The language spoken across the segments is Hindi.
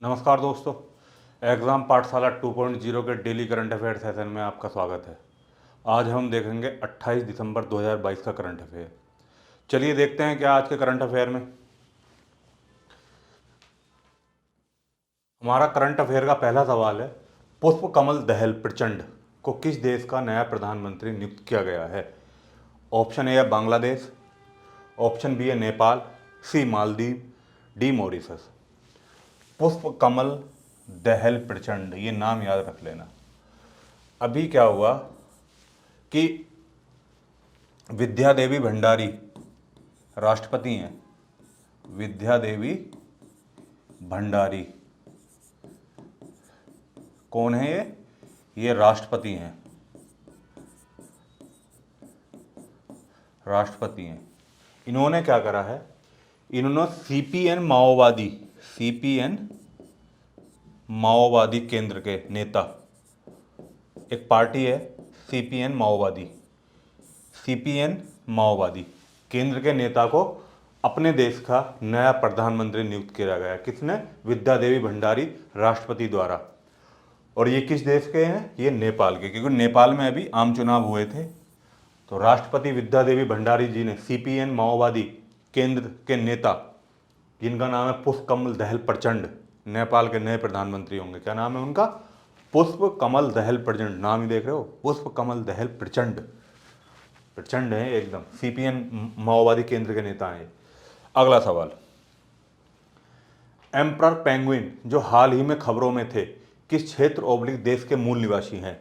नमस्कार दोस्तों। एग्ज़ाम पाठशाला 2.0 के डेली करंट अफेयर सेशन में आपका स्वागत है। आज हम देखेंगे 28 दिसंबर 2022 का करंट अफेयर। चलिए देखते हैं क्या आज के करंट अफेयर में। हमारा करंट अफेयर का पहला सवाल है, पुष्प कमल दहल प्रचंड को किस देश का नया प्रधानमंत्री नियुक्त किया गया है। ऑप्शन ए है बांग्लादेश, ऑप्शन बी है नेपाल, सी मालदीव, डी मॉरिशस। पुष्प कमल दहल प्रचंड, ये नाम याद रख लेना। अभी क्या हुआ कि विद्या देवी भंडारी राष्ट्रपति हैं। विद्या देवी भंडारी कौन है? ये राष्ट्रपति हैं। राष्ट्रपति हैं। इन्होंने क्या करा है, इन्होंने सीपीएन माओवादी केंद्र के नेता, एक पार्टी है सीपीएन माओवादी केंद्र के नेता को अपने देश का नया प्रधानमंत्री नियुक्त किया गया। किसने? विद्या देवी भंडारी राष्ट्रपति द्वारा। और ये किस देश के हैं? ये नेपाल के, क्योंकि नेपाल में अभी आम चुनाव हुए थे। तो राष्ट्रपति विद्या देवी भंडारी जी ने सीपीएन माओवादी केंद्र के नेता, जिनका नाम है पुष्प कमल दहल प्रचंड, नेपाल के नए प्रधानमंत्री होंगे। क्या नाम है उनका? पुष्प कमल दहल प्रचंड। नाम ही देख रहे हो, पुष्प कमल दहल प्रचंड। प्रचंड है एकदम, सीपीएन माओवादी केंद्र के नेता हैं। अगला सवाल, एम्परर पेंगुइन जो हाल ही में खबरों में थे, किस क्षेत्र ओब्लिक देश के मूल निवासी हैं?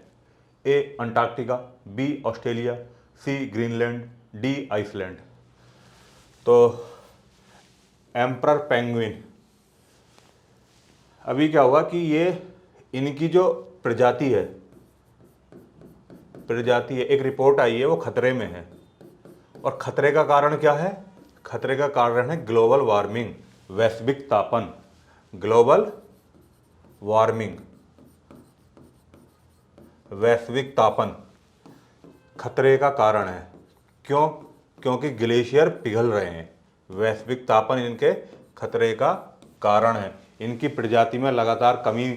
ए अंटार्कटिका, बी ऑस्ट्रेलिया, सी ग्रीनलैंड, डी आइसलैंड। तो एम्परर पेंगुइन, अभी क्या हुआ कि ये इनकी जो प्रजाति है, एक रिपोर्ट आई है, वो खतरे में है। और खतरे का कारण क्या है? खतरे का कारण है ग्लोबल वार्मिंग, वैश्विक तापन। ग्लोबल वार्मिंग, वैश्विक तापन खतरे का कारण है। क्यों? क्योंकि ग्लेशियर पिघल रहे हैं। वैश्विक तापन इनके खतरे का कारण है। इनकी प्रजाति में लगातार कमी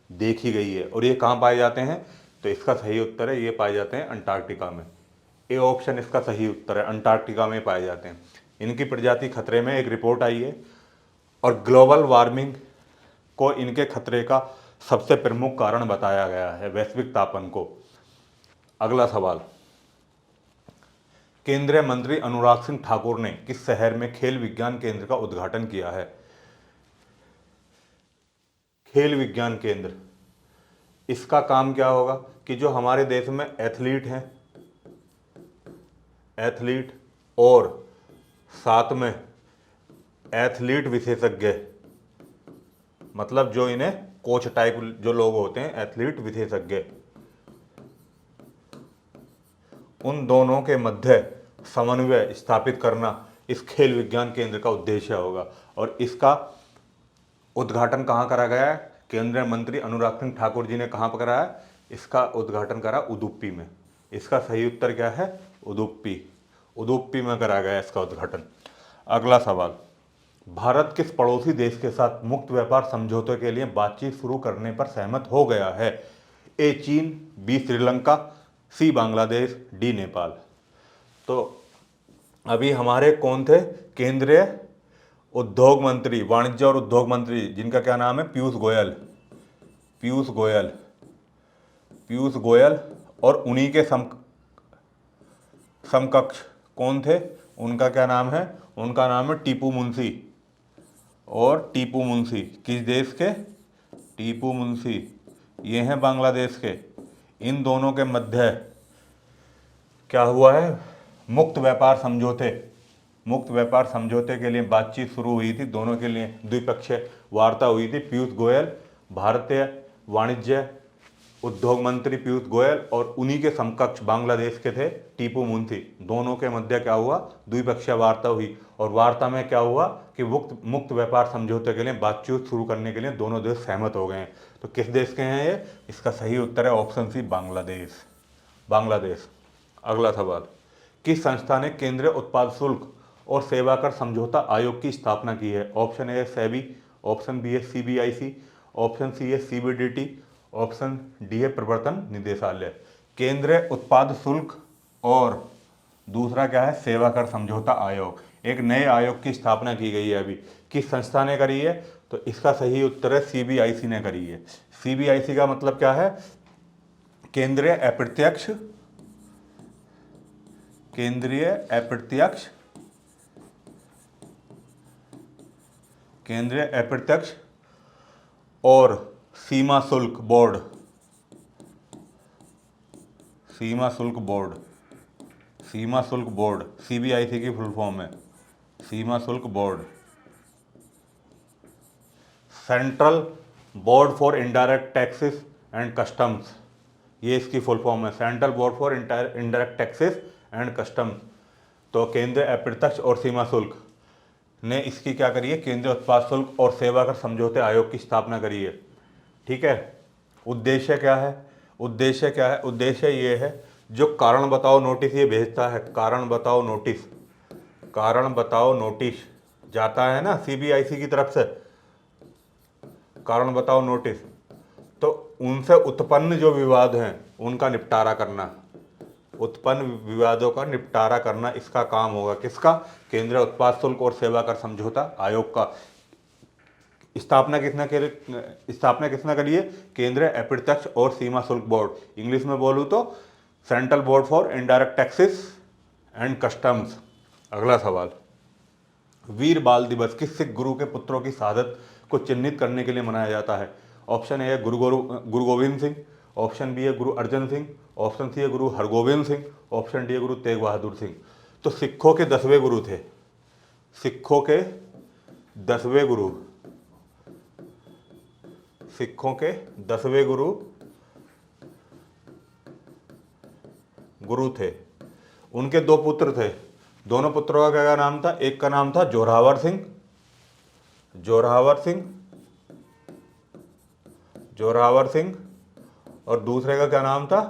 देखी गई है। और ये कहाँ पाए जाते हैं? तो इसका सही उत्तर है, ये पाए जाते हैं अंटार्कटिका में। ए ऑप्शन इसका सही उत्तर है, अंटार्कटिका में पाए जाते हैं। इनकी प्रजाति खतरे में, एक रिपोर्ट आई है। और ग्लोबल वार्मिंग को इनके खतरे का सबसे प्रमुख कारण बताया गया है, वैश्विक तापन को। अगला सवाल, केंद्रीय मंत्री अनुराग सिंह ठाकुर ने किस शहर में खेल विज्ञान केंद्र का उद्घाटन किया है? खेल विज्ञान केंद्र, इसका काम क्या होगा कि जो हमारे देश में एथलीट हैं, एथलीट और साथ में एथलीट विशेषज्ञ, मतलब जो इन्हें कोच टाइप जो लोग होते हैं, एथलीट विशेषज्ञ, उन दोनों के मध्य समन्वय स्थापित करना इस खेल विज्ञान केंद्र का उद्देश्य होगा। और इसका उद्घाटन कहाँ करा गया है? केंद्रीय मंत्री अनुराग सिंह ठाकुर जी ने कहाँ पर कराया? इसका उद्घाटन करा उदुपी में। इसका सही उत्तर क्या है? उदुपी। उदुपी में करा गया इसका उद्घाटन। अगला सवाल, भारत किस पड़ोसी देश के साथ मुक्त व्यापार समझौते के लिए बातचीत शुरू करने पर सहमत हो गया है? ए चीन, बी श्रीलंका, सी बांग्लादेश, डी नेपाल। तो अभी हमारे कौन थे? केंद्रीय उद्योग मंत्री, वाणिज्य और उद्योग मंत्री, जिनका क्या नाम है? पीयूष गोयल। पीयूष गोयल। और उन्हीं के समकक्ष कौन थे? उनका क्या नाम है? उनका नाम है टीपू मुंशी। और टीपू मुंशी किस देश के? टीपू मुंशी ये हैं बांग्लादेश के। इन दोनों के मध्य क्या हुआ है? मुक्त व्यापार समझौते के लिए बातचीत शुरू हुई थी। दोनों के लिए द्विपक्षीय वार्ता हुई थी। पीयूष गोयल, भारतीय वाणिज्य उद्योग मंत्री पीयूष गोयल, और उन्हीं के समकक्ष बांग्लादेश के थे टीपू मुंशी। दोनों के मध्य क्या हुआ? द्विपक्षीय वार्ता हुई। और वार्ता में क्या हुआ कि मुक्त व्यापार समझौते के लिए बातचीत शुरू करने के लिए दोनों देश सहमत हो गए हैं। तो किस देश के हैं ये? इसका सही उत्तर है ऑप्शन सी, बांग्लादेश। अगला सवाल, किस संस्था ने केंद्रीय उत्पाद शुल्क और सेवा कर समझौता आयोग की स्थापना की है? ऑप्शन ए है सेबी, ऑप्शन बी है सीबीआईसी, ऑप्शन सी है CBDT, ऑप्शन डी है प्रवर्तन निदेशालय। केंद्रीय उत्पाद शुल्क और दूसरा क्या है, सेवा कर समझौता आयोग। एक नए आयोग की स्थापना की गई है अभी, किस संस्था ने करी है, तो इसका सही उत्तर है CBIC ने करी है। CBIC का मतलब क्या है, केंद्रीय अप्रत्यक्ष और सीमा शुल्क बोर्ड, CBIC की फुल फॉर्म है सीमा शुल्क board. Central board for indirect taxes and customs, ये इसकी फुल फॉर्म है, central board for indirect taxes and customs. तो केंद्रीय अप्रत्यक्ष और सीमा शुल्क ने इसकी क्या करी है, केंद्रीय उत्पाद शुल्क और सेवा कर समझौते आयोग की स्थापना करी है। ठीक है। उद्देश्य क्या है, उद्देश्य ये है, जो कारण बताओ नोटिस ये भेजता है, कारण बताओ नोटिस जाता है ना CBIC की तरफ से, कारण बताओ नोटिस, तो उनसे उत्पन्न जो विवाद हैं उनका निपटारा करना, उत्पन्न विवादों का निपटारा करना इसका काम होगा। किसका, केंद्रीय उत्पाद शुल्क और सेवा कर समझौता आयोग का। स्थापना किसने करी है, केंद्रीय अप्रत्यक्ष और सीमा शुल्क बोर्ड, इंग्लिश में बोलूँ तो central board for indirect taxes and customs. अगला सवाल, वीर बाल दिवस किस सिख गुरु के पुत्रों की शहादत को चिन्हित करने के लिए मनाया जाता है। ऑप्शन ए है गुरु गोविंद सिंह, ऑप्शन बी है गुरु अर्जन सिंह, ऑप्शन सी है गुरु हरगोविंद सिंह, ऑप्शन डी है गुरु तेग बहादुर सिंह। तो सिखों के 10वें गुरु थे, सिखों के 10वें गुरु थे। उनके 2 पुत्र थे, दोनों पुत्रों का क्या नाम था, एक का नाम था जोरावर सिंह और दूसरे का क्या नाम था,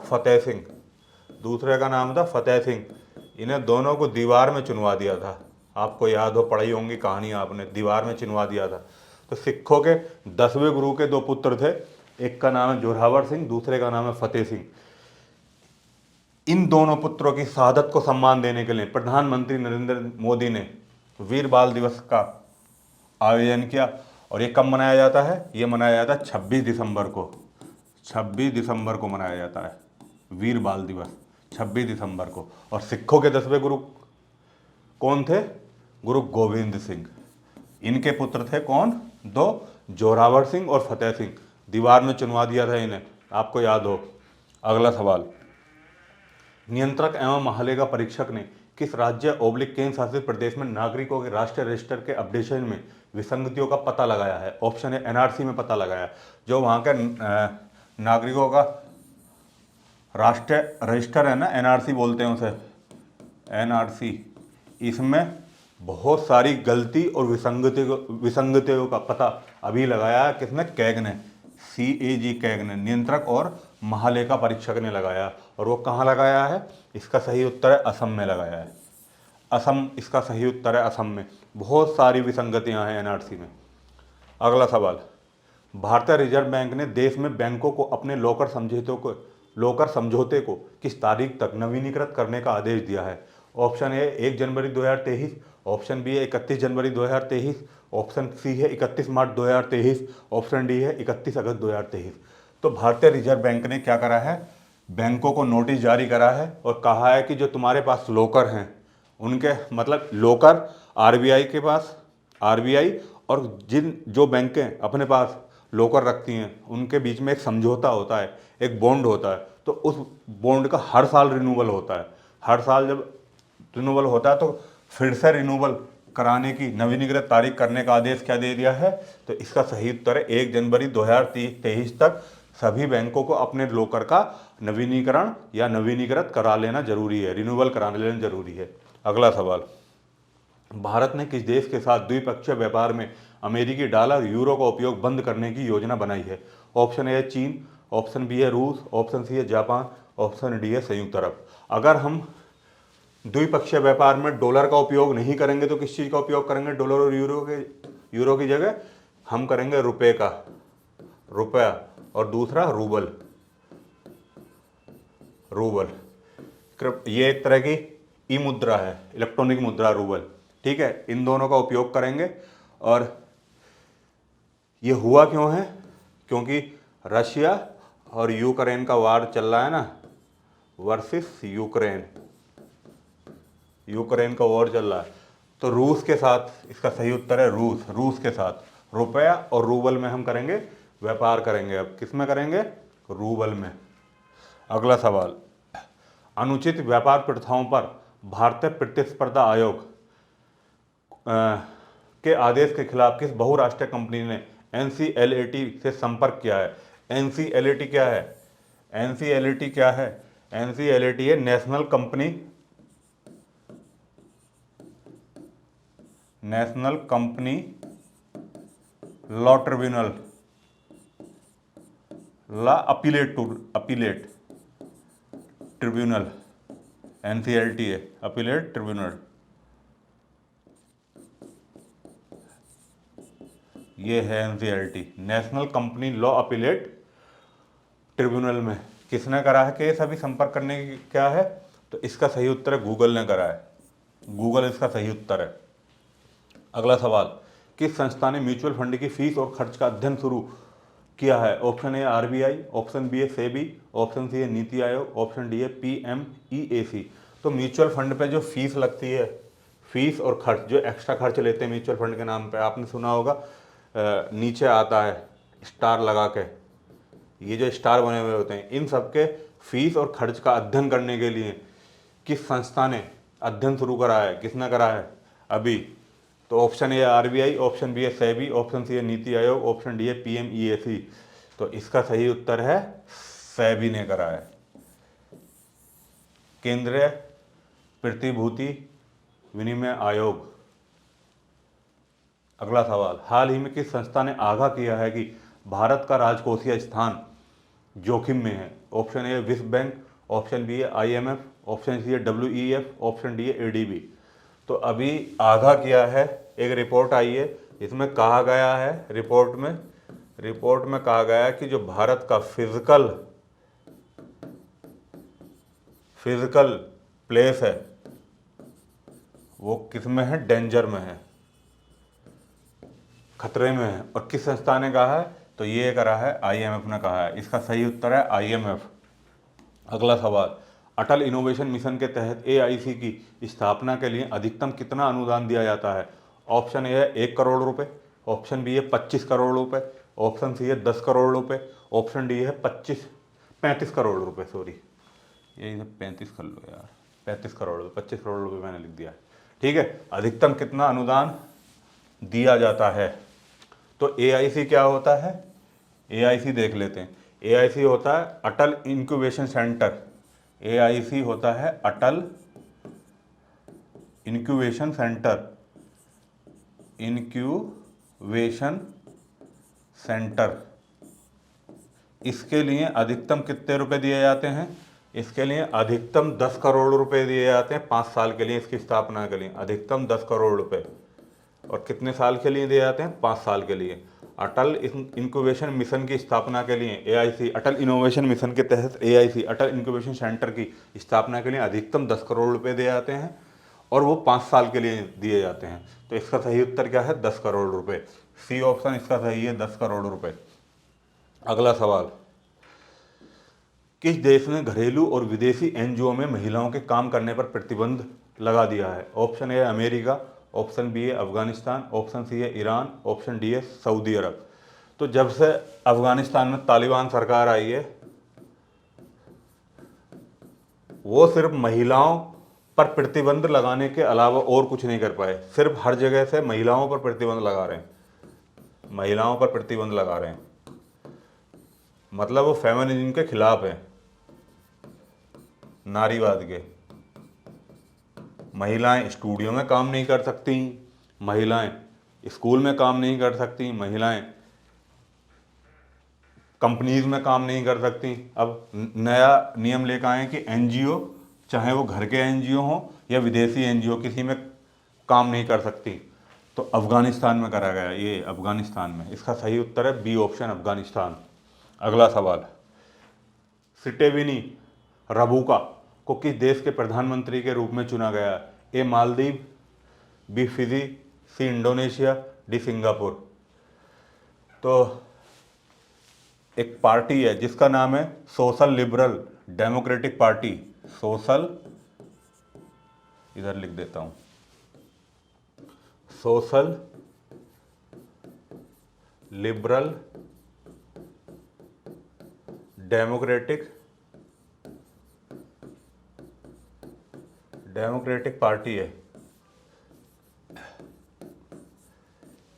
फतेह सिंह। इन्हें दोनों को दीवार में चुनवा दिया था, आपको याद हो, पढ़ी होंगी कहानी आपने, दीवार में चुनवा दिया था। तो सिखों के 10वें गुरु के 2 पुत्र थे, एक का नाम है जोरावर सिंह, दूसरे का नाम है फतेह सिंह। इन दोनों पुत्रों की शहादत को सम्मान देने के लिए प्रधानमंत्री नरेंद्र मोदी ने वीर बाल दिवस का आयोजन किया। और ये कब मनाया जाता है, ये मनाया जाता है 26 दिसंबर को मनाया जाता है वीर बाल दिवस, 26 दिसंबर को। और सिखों के 10वें गुरु कौन थे, गुरु गोविंद सिंह। इनके पुत्र थे कौन, 2, जोरावर सिंह और फतेह सिंह। दीवार में चुनवा दिया था इन्हें, आपको याद हो। अगला सवाल, नियंत्रक एवं महालेखा परीक्षक ने किस राज्य केंद्र शासित प्रदेश में नागरिकों के राष्ट्रीय रजिस्टर के अपडेशन में विसंगतियों का पता लगाया है। ऑप्शन है NRC में पता लगाया, जो वहाँ के नागरिकों का राष्ट्रीय रजिस्टर है ना, NRC बोलते हैं उसे, NRC, इसमें बहुत सारी गलती और विसंगतियों का पता अभी लगाया है किसने, कैग ने, CAG कैग ने, नियंत्रक और महालेखा परीक्षक ने लगाया। और वो कहाँ लगाया है, इसका सही उत्तर है असम में लगाया है, असम इसका सही उत्तर है, असम में बहुत सारी विसंगतियां हैं NRC में। अगला सवाल, भारतीय रिजर्व बैंक ने देश में बैंकों को अपने लोकर समझौते को किस तारीख तक नवीनीकृत करने का आदेश दिया है। ऑप्शन ए 1 जनवरी 2023, ऑप्शन बी है 31 जनवरी 2023, ऑप्शन सी है 31 मार्च 2023, ऑप्शन डी है 31 अगस्त 2023। तो भारतीय रिजर्व बैंक ने क्या करा है, बैंकों को नोटिस जारी करा है और कहा है कि जो तुम्हारे पास लोकर हैं उनके, मतलब लोकर RBI के पास, RBI और जो बैंकें अपने पास लोकर रखती हैं उनके बीच में एक समझौता होता है, एक बॉन्ड होता है। तो उस बॉन्ड का हर साल रिन्यूअल होता है, हर साल जब रिन्यूअल होता है तो फिर से रिन्यूअल कराने की, नवीनीकृत तारीख करने का आदेश क्या दे दिया है। तो इसका सही उत्तर है 1 जनवरी 2023 तक सभी बैंकों को अपने लोकर का नवीनीकरण या नवीनीकृत करा लेना जरूरी है, रिन्यूअल करा लेना जरूरी है। अगला सवाल, भारत ने किस देश के साथ द्विपक्षीय व्यापार में अमेरिकी डॉलर यूरो का उपयोग बंद करने की योजना बनाई है। ऑप्शन ए है चीन, ऑप्शन बी है रूस, ऑप्शन सी है जापान, ऑप्शन डी है संयुक्त अरब। अगर हम द्विपक्षीय व्यापार में डॉलर का उपयोग नहीं करेंगे तो किस चीज़ का उपयोग करेंगे, डॉलर और यूरो की जगह हम करेंगे रुपए का, रुपया, और दूसरा रूबल। रूबल ये एक तरह की ई मुद्रा है, इलेक्ट्रॉनिक मुद्रा रूबल। ठीक है, इन दोनों का उपयोग करेंगे। और ये हुआ क्यों है? क्योंकि रशिया और यूक्रेन का वार चल रहा है ना, वर्सेस यूक्रेन, यूक्रेन का वॉर चल रहा है। तो रूस के साथ, इसका सही उत्तर है रूस। रूस के साथ रुपया और रूबल में हम करेंगे व्यापार करेंगे। अब किस में करेंगे? रूबल में। अगला सवाल, अनुचित व्यापार प्रथाओं पर भारतीय प्रतिस्पर्धा आयोग के आदेश के खिलाफ किस बहुराष्ट्रीय कंपनी ने NCLAT से संपर्क किया है? NCLAT क्या है? NCLAT क्या है? NCLAT है नेशनल कंपनी लॉ ट्रिब्यूनल, ला अपीलेट ट्रिब्यूनल। NCLAT है अपीलेट ट्रिब्यूनल। ये है NCLAT, national company law appellate tribunal में किसने करा है केस? अभी संपर्क करने की क्या है? तो इसका सही उत्तर है गूगल ने करा है। गूगल इसका सही उत्तर है। अगला सवाल, किस संस्था ने म्यूचुअल फंड की फीस और खर्च का अध्ययन शुरू किया है? Option A RBI, option B है सेबी, ऑप्शन सी है नीति आयोग, ऑप्शन डी है PMEAC। तो म्यूचुअल फंड पे जो फीस लगती है, फीस और खर्च, जो एक्स्ट्रा खर्च लेते हैं म्यूचुअल फंड के नाम पे, आपने सुना होगा नीचे आता है स्टार लगा के, ये जो स्टार बने हुए होते हैं, इन सब के फीस और खर्च का अध्ययन करने के लिए किस संस्था ने अध्ययन शुरू करा है? किसने करा है अभी? तो option A RBI, option B है सेबी, ऑप्शन सी है नीति आयोग, ऑप्शन डी है PMEAC। तो इसका सही उत्तर है सेबी ने करा है, केंद्रीय प्रतिभूति विनिमय आयोग। अगला सवाल, हाल ही में किस संस्था ने आगाह किया है कि भारत का राजकोषीय स्थान जोखिम में है? ऑप्शन ए विश्व बैंक, ऑप्शन बी है IMF, ऑप्शन सी है WEF, ऑप्शन डी है ADB। तो अभी आगाह किया है, एक रिपोर्ट आई है, इसमें कहा गया है, रिपोर्ट में कहा गया है कि जो भारत का फिजिकल प्लेस है वो किस में है? डेंजर में है, खतरे में है। और किस संस्था ने कहा है? तो ये करा है IMF ने कहा है। इसका सही उत्तर है IMF। अगला सवाल, अटल इनोवेशन मिशन के तहत AIC की स्थापना के लिए अधिकतम कितना अनुदान दिया जाता है? ऑप्शन ए है 1 करोड़ रुपए, ऑप्शन बी है 25 करोड़ रुपए, ऑप्शन सी है 10 करोड़ रुपए, ऑप्शन डी है 35 करोड़ रुपए। सॉरी, यही 35 कर लो यार, 35 करोड़ रुपए, 25 करोड़ रुपए मैंने लिख दिया। ठीक है, अधिकतम कितना अनुदान दिया जाता है? तो AIC क्या होता है? AIC देख लेते हैं। AIC होता है अटल इंक्यूबेशन सेंटर। AIC होता है अटल इंक्यूबेशन सेंटर। इसके लिए अधिकतम कितने रुपए दिए जाते हैं? इसके लिए अधिकतम 10 करोड़ रुपए दिए जाते हैं 5 साल के लिए। इसकी स्थापना के लिए अधिकतम 10 करोड़ रुपए। और कितने साल के लिए दिए जाते हैं? 5 साल के लिए। अटल इंक्यूबेशन मिशन की स्थापना के लिए AIC, अटल इनोवेशन मिशन के तहत AIC, अटल इंक्यूबेशन सेंटर की स्थापना के लिए अधिकतम 10 करोड़ रुपए दिए जाते हैं और वो 5 साल के लिए दिए जाते हैं। तो इसका सही उत्तर क्या है? 10 करोड़ रुपए। सी ऑप्शन इसका सही है, 10 करोड़ रुपए। अगला सवाल, किस देश ने घरेलू और विदेशी NGO में महिलाओं के काम करने पर प्रतिबंध लगा दिया है? Option A America, option B है अफगानिस्तान, ऑप्शन सी है ईरान, ऑप्शन डी है सऊदी अरब। तो जब से अफगानिस्तान में तालिबान सरकार आई है, वो सिर्फ महिलाओं पर प्रतिबंध लगाने के अलावा और कुछ नहीं कर पाए। सिर्फ हर जगह से महिलाओं पर प्रतिबंध लगा रहे हैं, महिलाओं पर प्रतिबंध लगा रहे हैं। मतलब वो फेमिनिज्म के खिलाफ है, नारीवाद के। महिलाएं स्टूडियो में काम नहीं कर सकती, महिलाएं स्कूल में काम नहीं कर सकती, महिलाएं कंपनीज में काम नहीं कर सकती। अब नया नियम लेकर आए कि NGO, चाहे वो घर के NGO हो या विदेशी NGO, किसी में काम नहीं कर सकती। तो अफगानिस्तान में करा गया, ये अफगानिस्तान में। इसका सही उत्तर है बी ऑप्शन, अफगानिस्तान। अगला सवाल, सिटेविनी रबुका को किस देश के प्रधानमंत्री के रूप में चुना गया? A Maldives, B Fiji, C Indonesia, D Singapore. तो एक पार्टी है जिसका नाम है social liberal democratic party. Social, इधर लिख देता हूं, सोशल लिबरल डेमोक्रेटिक पार्टी है।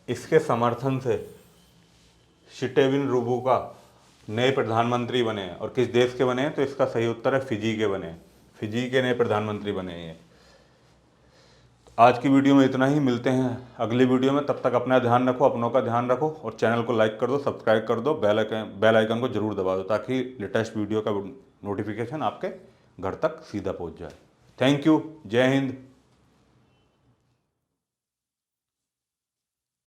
इसके समर्थन से शिटेविन रुबुका नए प्रधानमंत्री बने। और किस देश के बने? तो इसका सही उत्तर है फिजी के बने। फिजी के नए प्रधानमंत्री बने हैं। आज की वीडियो में इतना ही, मिलते हैं अगली वीडियो में। तब तक अपना ध्यान रखो, अपनों का ध्यान रखो, और चैनल को लाइक कर दो, सब्सक्राइब कर दो, बेल आइकन को जरूर दबा दो ताकि लेटेस्ट वीडियो का नोटिफिकेशन आपके घर तक सीधा पहुंच जाए। Thank you. जय हिंद,